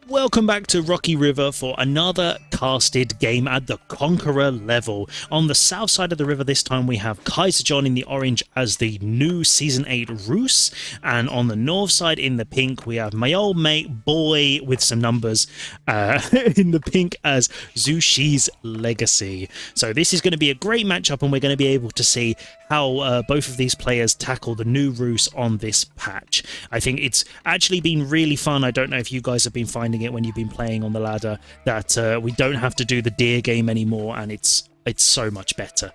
Welcome back to Rocky River for another casted game at the Conqueror level. On the south side of the river this time we have Kaiser John in the orange as the new Season 8 Rus, and on the north side in the pink we have my old mate Boy with some numbers in the pink as Zhu Xi's Legacy. So this is going to be a great matchup and we're going to be able to see how both of these players tackle the new Rus on this patch. I think it's actually been really fun. I don't know if you guys have been finding it when you've been playing on the ladder that we don't have to do the deer game anymore, and it's so much better.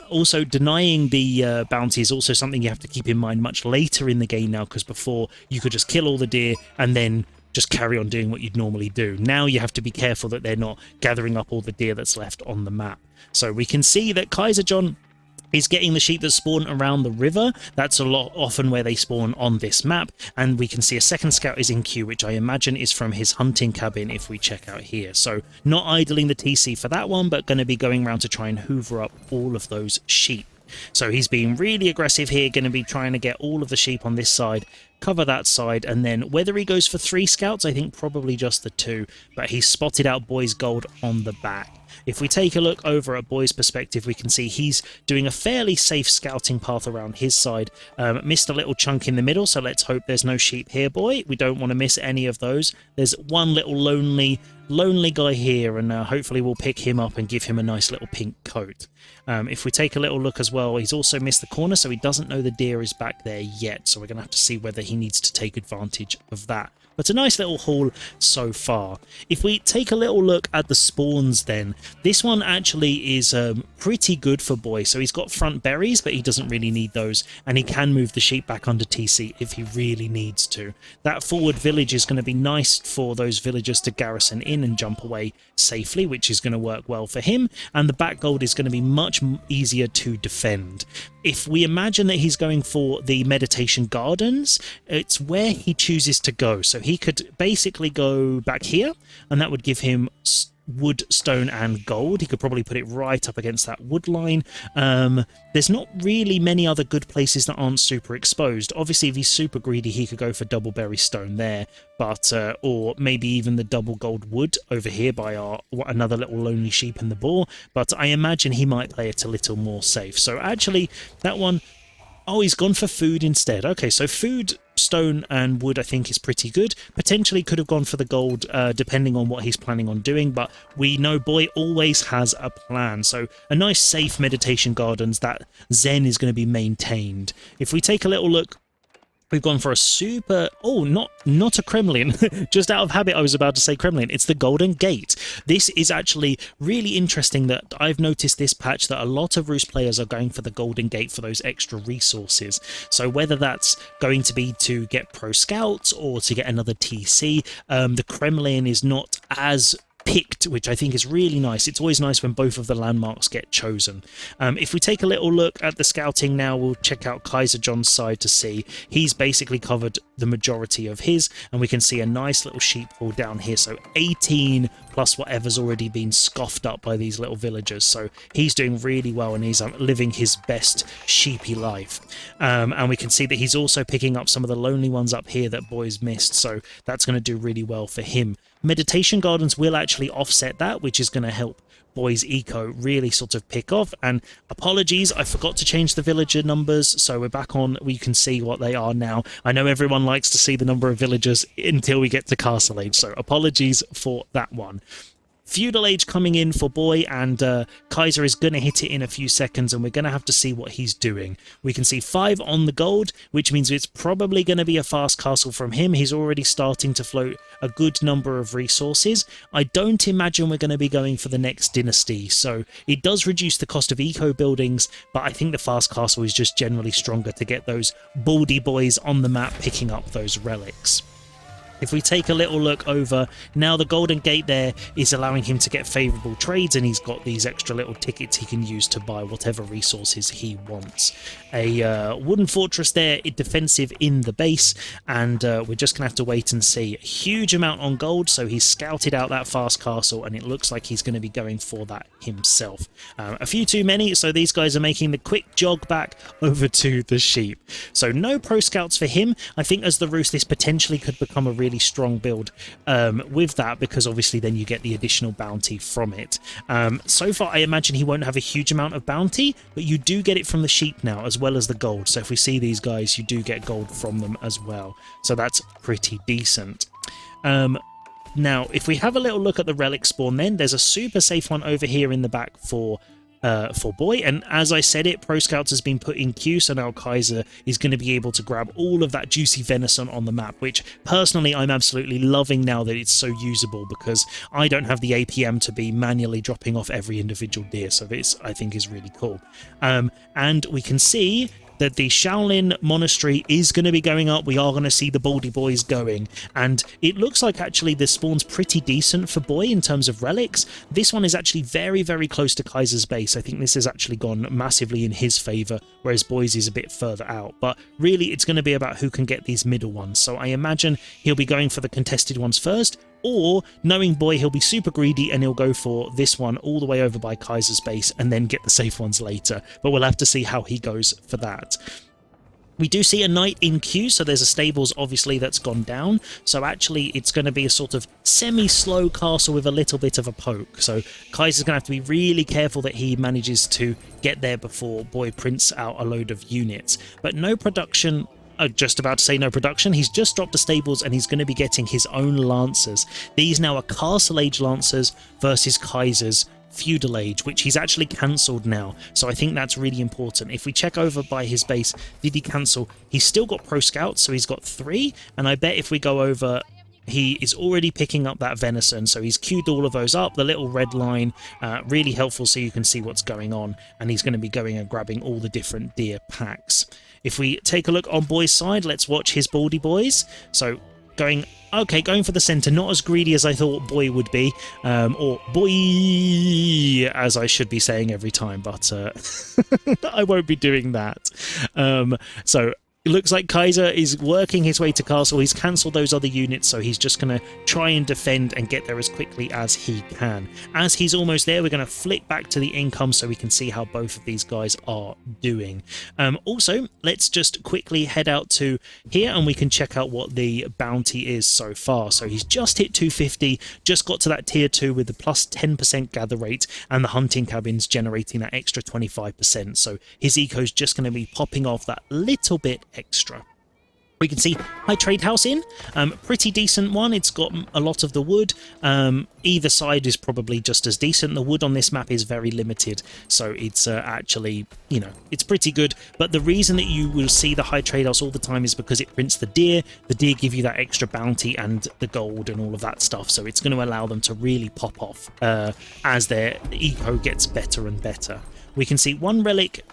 Also, denying the bounty is also something you have to keep in mind much later in the game now, because before you could just kill all the deer and then just carry on doing what you'd normally do. Now you have to be careful that they're not gathering up all the deer that's left on the map. So we can see that Kaiser John is getting the sheep that spawn around the river. That's a lot often where they spawn on this map, and we can see a second scout is in queue, which I imagine is from his hunting cabin if we check out here. So not idling the TC for that one, but going to be going around to try and hoover up all of those sheep. So he's being really aggressive here, going to be trying to get all of the sheep on this side, cover that side, and then whether he goes for 3 scouts, I think probably just the 2, but he's spotted out Boy's gold on the back. If we take a look over at Boy's perspective, we can see he's doing a fairly safe scouting path around his side. Missed a little chunk in the middle, so let's hope there's no sheep here, Boy. We don't want to miss any of those. There's one little lonely guy here, and hopefully we'll pick him up and give him a nice little pink coat. If we take a little look as well, he's also missed the corner, so he doesn't know the deer is back there yet, so we're going to have to see whether he needs to take advantage of that. But a nice little haul so far. If we take a little look at the spawns then, this one actually is pretty good for Boy. So he's got front berries, but he doesn't really need those, and he can move the sheep back under TC if he really needs to. That forward village is going to be nice for those villagers to garrison in and jump away safely, which is going to work well for him, and the back gold is going to be much easier to defend. If we imagine that he's going for the meditation gardens, it's where he chooses to go. So he could basically go back here, and that would give him wood, stone, and gold. He could probably put it right up against that wood line. There's not really many other good places that aren't super exposed. Obviously, if he's super greedy, he could go for double berry stone there, but or maybe even the double gold wood over here by another little lonely sheep in the boar. But I imagine he might play it a little more safe. So actually, that one, oh, he's gone for food instead. Okay, so food, stone, and wood I think is pretty good. Potentially could have gone for the gold depending on what he's planning on doing, but we know Boy always has a plan. So a nice safe meditation gardens, that zen is going to be maintained. If we take a little look, we've gone for a super... Oh, not a Kremlin. Just out of habit, I was about to say Kremlin. It's the Golden Gate. This is actually really interesting that I've noticed this patch that a lot of Rus players are going for the Golden Gate for those extra resources. So whether that's going to be to get pro scouts or to get another TC, the Kremlin is not as picked, which I think is really nice. It's always nice when both of the landmarks get chosen. If we take a little look at the scouting now, we'll check out Kaiser John's side to see. He's basically covered the majority of his, and we can see a nice little sheep hall down here. So 18 plus whatever's already been scoffed up by these little villagers. So he's doing really well, and he's living his best sheepy life. And we can see that he's also picking up some of the lonely ones up here that Boy's missed. So that's going to do really well for him. Meditation gardens will actually offset that, which is going to help Boy's eco really sort of pick off. And apologies, I forgot to change the villager numbers, so we're back on. We can see what they are now. I know everyone likes to see the number of villagers until we get to Castle Age, so apologies for that one. Feudal Age coming in for Boy, and Kaiser is going to hit it in a few seconds, and we're going to have to see what he's doing. We can see 5 on the gold, which means it's probably going to be a fast castle from him. He's already starting to float a good number of resources. I don't imagine we're going to be going for the next dynasty, so it does reduce the cost of eco buildings, but I think the fast castle is just generally stronger to get those baldy boys on the map picking up those relics. If we take a little look over, now the Golden Gate there is allowing him to get favourable trades, and he's got these extra little tickets he can use to buy whatever resources he wants. A wooden fortress there, defensive in the base, and we're just going to have to wait and see. A huge amount on gold, so he's scouted out that fast castle, and it looks like he's going to be going for that himself. A few too many, so these guys are making the quick jog back over to the sheep. So no pro scouts for him. I think as the Rus, this potentially could become a really really strong build with that, because obviously then you get the additional bounty from it. So far, I imagine he won't have a huge amount of bounty, but you do get it from the sheep now, as well as the gold. So if we see these guys, you do get gold from them as well. So that's pretty decent. Now, if we have a little look at the relic spawn, then there's a super safe one over here in the back for Boy, and as I said it, Pro Scouts has been put in queue, so now Kaiser is going to be able to grab all of that juicy venison on the map, which personally I'm absolutely loving now that it's so usable, because I don't have the APM to be manually dropping off every individual deer, so this I think is really cool. And we can see that the Shaolin Monastery is going to be going up. We are going to see the Baldy Boys going, and it looks like actually the spawn's pretty decent for Boy in terms of relics. This one is actually very, very close to Kaiser's base. I think this has actually gone massively in his favour, whereas Boy's is a bit further out. But really, it's going to be about who can get these middle ones. So I imagine he'll be going for the contested ones first, or, knowing Boy, he'll be super greedy and he'll go for this one all the way over by Kaiser's base and then get the safe ones later. But we'll have to see how he goes for that. We do see a knight in queue, so there's a stables obviously that's gone down. So actually it's going to be a sort of semi-slow castle with a little bit of a poke. So Kaiser's going to have to be really careful that he manages to get there before Boy prints out a load of units. But no production. Just about to say no production. He's just dropped the stables and he's going to be getting his own Lancers. These now are Castle Age Lancers versus Kaiser's Feudal Age, which he's actually cancelled now. So I think that's really important. If we check over by his base, did he cancel? He's still got Pro Scouts, so he's got 3. And I bet if we go over, he is already picking up that venison, so he's queued all of those up. The little red line, really helpful so you can see what's going on, and he's going to be going and grabbing all the different deer packs. If we take a look on Boy's side, let's watch his Baldy Boys. So going for the centre, not as greedy as I thought Boy would be, or Boy, as I should be saying every time, but I won't be doing that. So it looks like Kaiser is working his way to castle. He's cancelled those other units, so he's just going to try and defend and get there as quickly as he can. As he's almost there, we're going to flick back to the income so we can see how both of these guys are doing. Also, let's just quickly head out to here and we can check out what the bounty is so far. So he's just hit 250, just got to that tier 2 with the plus 10% gather rate, and the hunting cabins generating that extra 25%. So his eco's just going to be popping off that little bit extra. We can see high trade house in, pretty decent one. It's got a lot of the wood. Either side is probably just as decent. The wood on this map is very limited, so it's actually, you know, it's pretty good. But the reason that you will see the high trade house all the time is because it prints the deer. The deer give you that extra bounty and the gold and all of that stuff, so it's going to allow them to really pop off as their eco gets better and better. We can see one relic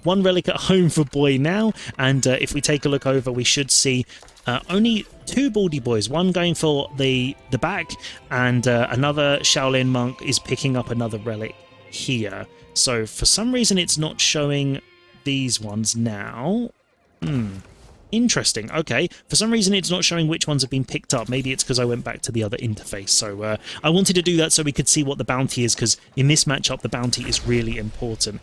one relic at home for Boy now, and if we take a look over, we should see only 2 Baldy Boys, one going for the back, and another Shaolin monk is picking up another relic here. So for some reason it's not showing these ones now. Interesting. Okay, for some reason it's not showing which ones have been picked up. Maybe it's because I went back to the other interface. So I wanted to do that so we could see what the bounty is, because in this matchup the bounty is really important.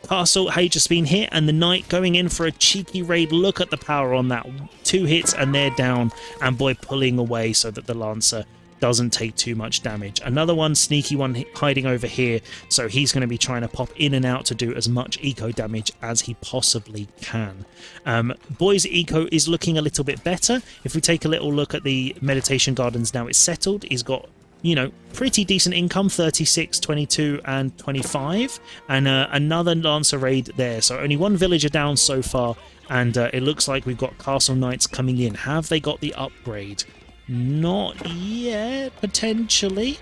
Castle Age has been hit, and the knight going in for a cheeky raid. Look at the power on that. 2 hits and they're down, and Boy pulling away so that the Lancer doesn't take too much damage. Another one, sneaky one, hiding over here, so he's going to be trying to pop in and out to do as much eco damage as he possibly can. Boy's eco is looking a little bit better. If we take a little look at the meditation gardens now, it's settled. He's got, you know, pretty decent income, 36, 22 and 25, and another Lancer raid there. So only 1 villager down so far, and it looks like we've got Castle Knights coming in. Have they got the upgrade? Not yet, potentially.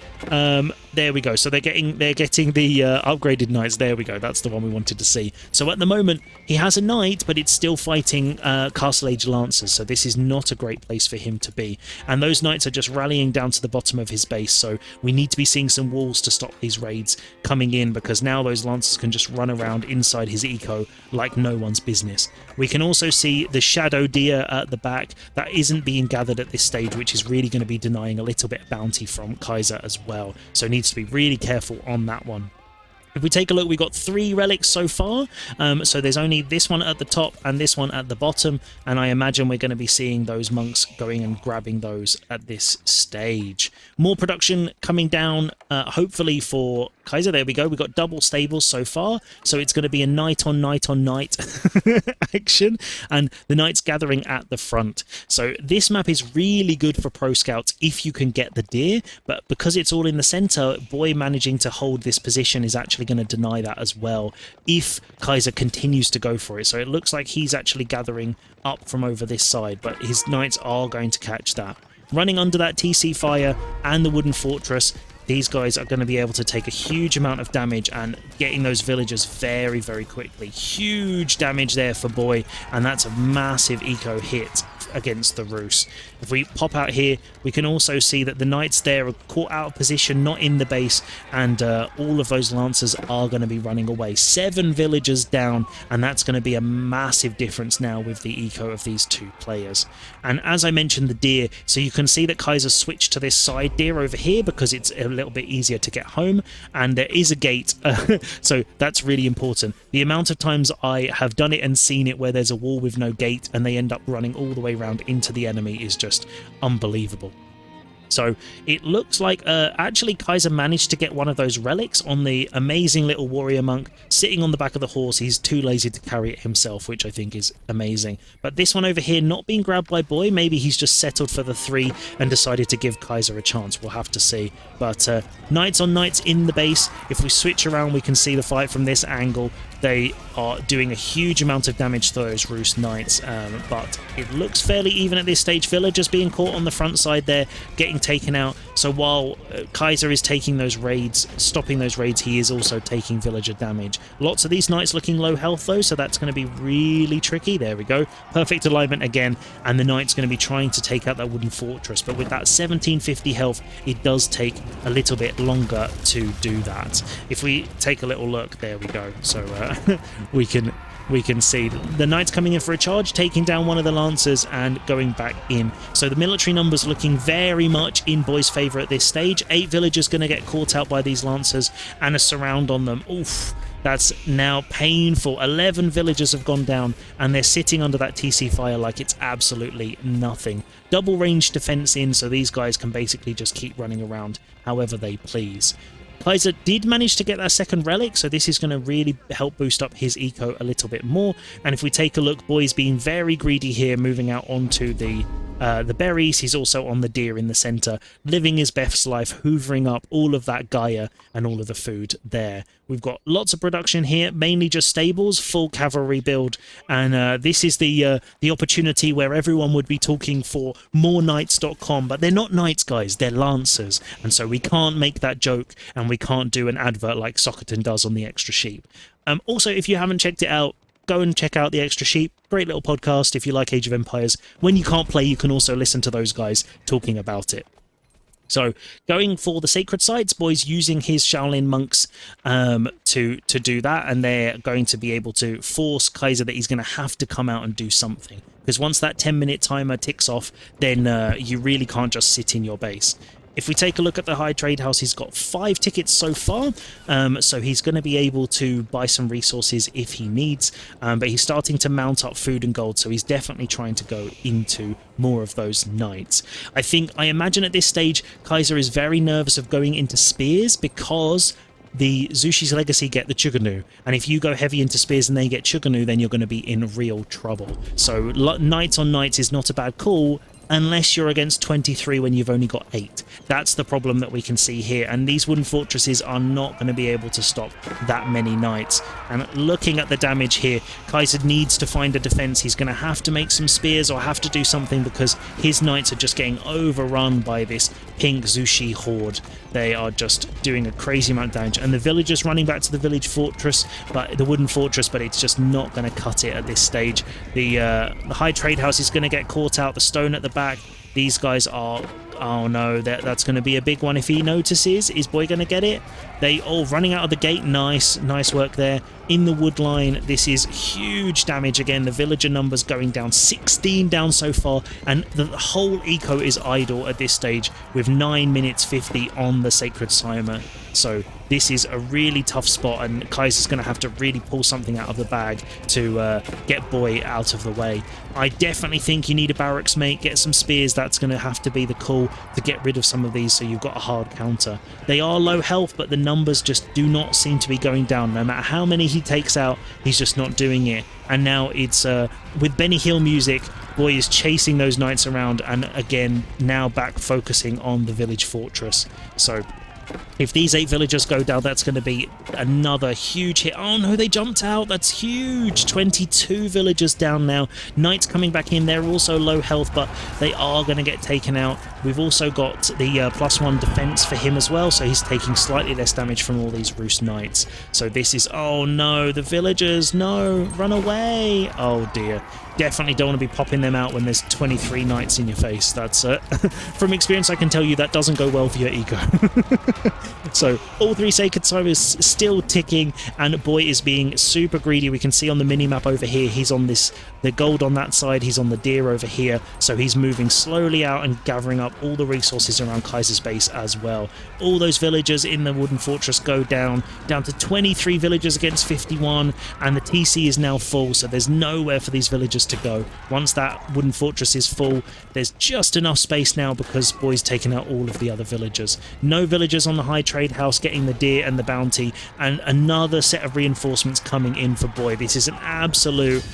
There we go. So they're getting the upgraded knights. There we go. That's the one we wanted to see. So at the moment he has a knight, but it's still fighting Castle Age Lancers. So this is not a great place for him to be. And those knights are just rallying down to the bottom of his base. So we need to be seeing some walls to stop these raids coming in, because now those Lancers can just run around inside his eco like no one's business. We can also see the shadow deer at the back that isn't being gathered at this stage, which is really going to be denying a little bit of bounty from Kaiser as well. So needs to be really careful on that one. If we take a look, we've got 3 relics so far, so there's only this one at the top and this one at the bottom, and I imagine we're going to be seeing those monks going and grabbing those at this stage. More production coming down, hopefully for Kaiser. There we go, we've got double stables so far, so it's going to be a night on night action, and the knights gathering at the front. So this map is really good for pro scouts if you can get the deer, but because it's all in the center, Boy managing to hold this position is actually going to deny that as well if Kaiser continues to go for it. So it looks like he's actually gathering up from over this side, but his knights are going to catch that. Running under that TC fire and the wooden fortress, these guys are going to be able to take a huge amount of damage and getting those villagers very, very quickly. Huge damage there for Boy, and that's a massive eco hit against the Rus. If we pop out here, we can also see that the knights there are caught out of position, not in the base, and all of those lancers are going to be running away. 7 villagers down, and that's going to be a massive difference now with the eco of these 2 players. And as I mentioned, the deer, so you can see that Kaiser switched to this side deer over here because it's a little bit easier to get home, and there is a gate, so that's really important. The amount of times I have done it and seen it where there's a wall with no gate and they end up running all the way around into the enemy is just unbelievable. So it looks like actually Kaiser managed to get one of those relics on the amazing little warrior monk sitting on the back of the horse. He's too lazy to carry it himself, which I think is amazing. But this one over here not being grabbed by Boy, maybe he's just settled for the 3 and decided to give Kaiser a chance. We'll have to see. But knights on knights in the base. If we switch around, we can see the fight from this angle. They are doing a huge amount of damage to those Rus Knights, but it looks fairly even at this stage. Villagers being caught on the front side there, getting taken out. So while Kaiser is taking those raids, stopping those raids, he is also taking villager damage. Lots of these knights looking low health though, so that's going to be really tricky. There we go. Perfect alignment again, and the knight's going to be trying to take out that wooden fortress, but with that 1750 health, it does take a little bit longer to do that. If we take a little look, there we go. So we can see the knights coming in for a charge, taking down one of the lancers and going back in. So the military numbers looking very much in Boy's favour at this stage. 8 villagers going to get caught out by these lancers and a surround on them. Oof, that's now painful. 11 villagers have gone down and they're sitting under that TC fire like it's absolutely nothing. Double range defence in, so these guys can basically just keep running around however they please. Kaiser did manage to get that second relic, so this is going to really help boost up his eco a little bit more. And if we take a look, Boy's being very greedy here, moving out onto the berries. He's also on the deer in the center, living his best life, hoovering up all of that Gaia and all of the food there. We've got lots of production here, mainly just stables, full cavalry build, and this is the opportunity where everyone would be talking for moreknights.com, but they're not knights, guys, they're lancers, and so we can't make that joke, and we can't do an advert like Soccerton does on the Extra Sheep. Also, if you haven't checked it out, go and check out the Extra Sheep. Great little podcast if you like Age of Empires. When you can't play, you can also listen to those guys talking about it. So going for the sacred sites, Boy's using his Shaolin monks to do that, and they're going to be able to force Kaiser that he's going to have to come out and do something. Because once that 10-minute timer ticks off, then you really can't just sit in your base. If we take a look at the High Trade House, he's got 5 tickets so far, so he's going to be able to buy some resources if he needs, but he's starting to mount up food and gold, so he's definitely trying to go into more of those knights. I imagine at this stage, Kaiser is very nervous of going into spears because the Zhu Xi's Legacy get the Chuganu, and if you go heavy into spears and they get Chuganu, then you're going to be in real trouble. So knights on knights is not a bad call, unless you're against 23 when you've only got 8. That's the problem that we can see here, and these wooden fortresses are not going to be able to stop that many knights. And looking at the damage here, Kaiser needs to find a defense. He's going to have to make some spears or have to do something because his knights are just getting overrun by this pink Zhu Xi horde. They are just doing a crazy amount of damage, and the villagers running back to the village fortress, but the wooden fortress, but it's just not going to cut it at this stage. The High Trade House is going to get caught out, the stone at the back. These guys are, oh no, that's going to be a big one if he notices. Is Boy going to get it? They all running out of the gate. Nice work there. In the wood line, this is huge damage again. The villager numbers going down, 16 down so far, and the whole eco is idle at this stage with 9 minutes 50 on the Sacred Timer. So this is a really tough spot, and Kaiser's going to have to really pull something out of the bag to get Boy out of the way. I definitely think you need a barracks mate, get some spears. That's going to have to be the call to get rid of some of these so you've got a hard counter. They are low health, but the numbers just do not seem to be going down. No matter how many he takes out, he's just not doing it. And now it's with Benny Hill music, Boy is chasing those knights around, and again now back focusing on the village fortress. So if these 8 villagers go down, that's going to be another huge hit. Oh no, they jumped out. That's huge. 22 villagers down now. Knights coming back in. They're also low health, but they are going to get taken out. We've also got the +1 defense for him as well, so he's taking slightly less damage from all these Rus Knights. So this is, oh no, the villagers, no, run away. Oh dear. Definitely don't want to be popping them out when there's 23 knights in your face. That's from experience, I can tell you that doesn't go well for your ego. So all 3 Sacred Cybers still ticking, and Boy is being super greedy. We can see on the mini-map over here, he's on the gold on that side, he's on the deer over here, so he's moving slowly out and gathering up all the resources around Kaiser's base as well. All those villagers in the wooden fortress go down to 23 villagers against 51, and the TC is now full, so there's nowhere for these villagers to go. Once that wooden fortress is full, there's just enough space now because Boy's taken out all of the other villagers. No villagers on the high trade house getting the deer and the bounty, and another set of reinforcements coming in for Boy. This is an absolute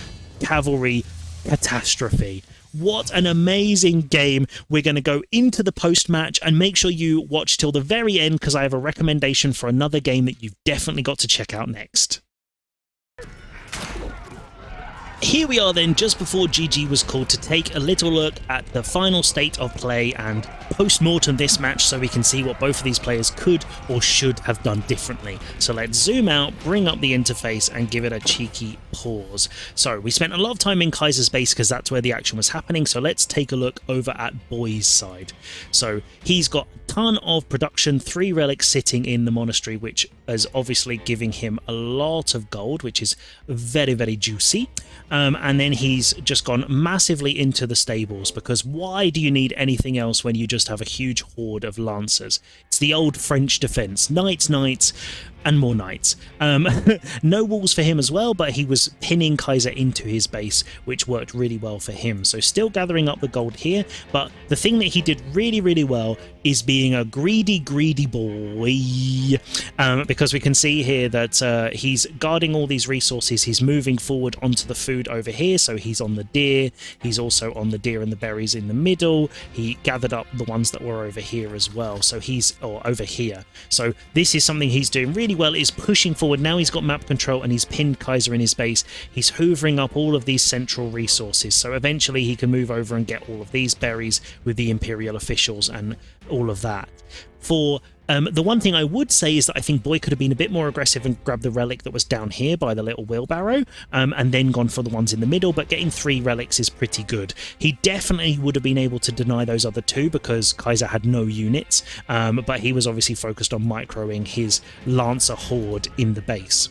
cavalry catastrophe. What an amazing game. We're going to go into the post-match, and make sure you watch till the very end because I have a recommendation for another game that you've definitely got to check out next. Here we are then, just before GG was called, to take a little look at the final state of play and post-mortem this match so we can see what both of these players could or should have done differently. So let's zoom out, bring up the interface and give it a cheeky pause. So we spent a lot of time in Kaiser's base because that's where the action was happening, so let's take a look over at Boy's side. So he's got a ton of production, 3 relics sitting in the monastery, which is obviously giving him a lot of gold, which is very, very juicy. And then he's just gone massively into the stables, because why do you need anything else when you just have a huge horde of lancers? It's the old French defense. Knights, knights, and more knights. No walls for him as well, but he was pinning Kaiser into his base, which worked really well for him. So still gathering up the gold here, but the thing that he did really, really well is being a greedy, greedy boy, because we can see here that he's guarding all these resources. He's moving forward onto the food over here, so he's on the deer. He's also on the deer and the berries in the middle. He gathered up the ones that were over here as well, so or over here. So this is something he's doing really well, is pushing forward. Now he's got map control and he's pinned Kaiser in his base. He's hoovering up all of these central resources, so eventually he can move over and get all of these berries with the Imperial officials and all of that. For the one thing I would say is that I think Boy could have been a bit more aggressive and grabbed the relic that was down here by the little wheelbarrow, and then gone for the ones in the middle, but getting 3 relics is pretty good. He definitely would have been able to deny those other 2 because Kaiser had no units, but he was obviously focused on microing his Lancer horde in the base.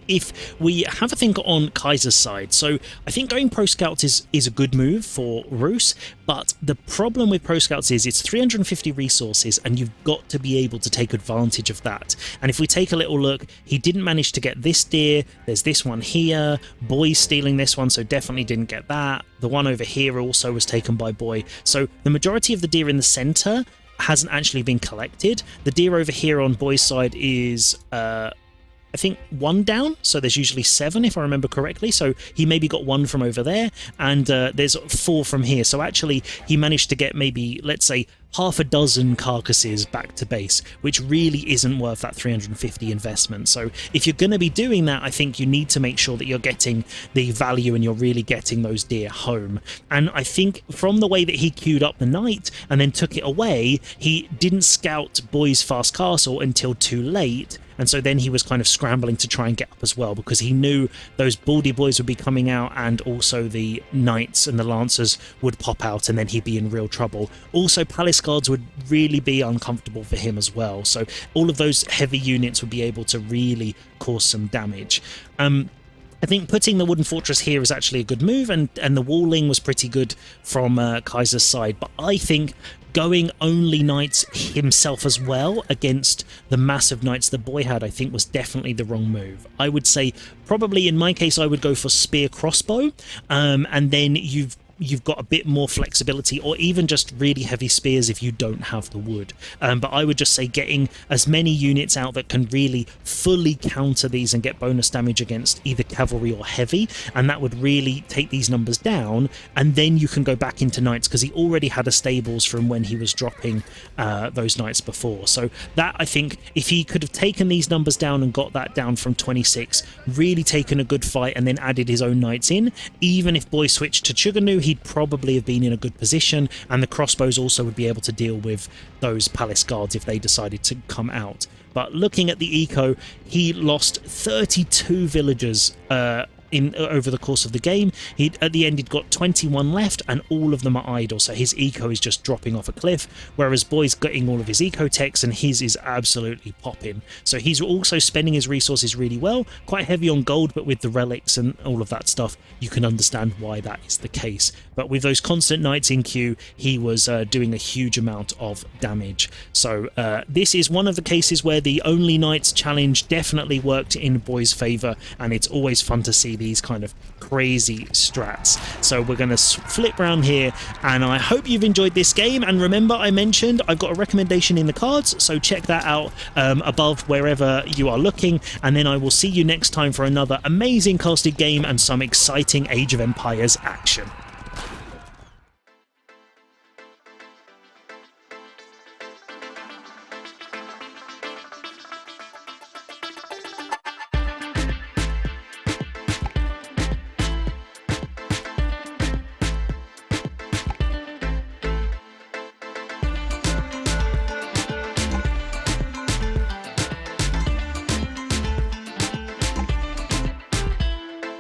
If we have a think on Kaiser's side, so I think going Pro Scouts is a good move for Rus, but the problem with Pro Scouts is it's 350 resources and you've got to be able to take advantage of that. And if we take a little look, he didn't manage to get this deer, there's this one here, Boy's stealing this one, so definitely didn't get that. The one over here also was taken by Boy. So the majority of the deer in the center hasn't actually been collected. The deer over here on Boy's side is I think 1 down, so there's usually 7 if I remember correctly, so he maybe got 1 from over there, and there's 4 from here, so actually he managed to get maybe, let's say, half a dozen carcasses back to base, which really isn't worth that 350 investment. So if you're going to be doing that, I think you need to make sure that you're getting the value and you're really getting those deer home. And I think from the way that he queued up the knight and then took it away, he didn't scout Boy's fast castle until too late, and so then he was kind of scrambling to try and get up as well, because he knew those baldy boys would be coming out, and also the knights and the lancers would pop out, and then he'd be in real trouble. Also, palace guards would really be uncomfortable for him as well, so all of those heavy units would be able to really cause some damage. I think putting the wooden fortress here is actually a good move, and the walling was pretty good from Kaiser's side, but I think going only knights himself as well against the massive knights the boy had, I think was definitely the wrong move. I would say probably in my case I would go for spear crossbow, and then you've got a bit more flexibility, or even just really heavy spears if you don't have the wood. But I would just say getting as many units out that can really fully counter these and get bonus damage against either cavalry or heavy, and that would really take these numbers down, and then you can go back into knights, because he already had a stables from when he was dropping those knights before. So that, I think, if he could have taken these numbers down and got that down from 26, really taken a good fight, and then added his own knights in, even if boy switched to Chuganu, he'd probably have been in a good position, and the crossbows also would be able to deal with those palace guards if they decided to come out. But looking at the eco, he lost 32 villagers over the course of the game. At the end he'd got 21 left, and all of them are idle, so his eco is just dropping off a cliff, whereas boy's getting all of his eco techs and his is absolutely popping. So he's also spending his resources really well, quite heavy on gold, but with the relics and all of that stuff you can understand why that is the case. But with those constant knights in queue, he was doing a huge amount of damage. So this is one of the cases where the only knights challenge definitely worked in boy's favour, and it's always fun to see these kind of crazy strats. So we're going to flip around here, and I hope you've enjoyed this game. And remember, I mentioned I've got a recommendation in the cards, so check that out above wherever you are looking, and then I will see you next time for another amazing casted game and some exciting Age of Empires action.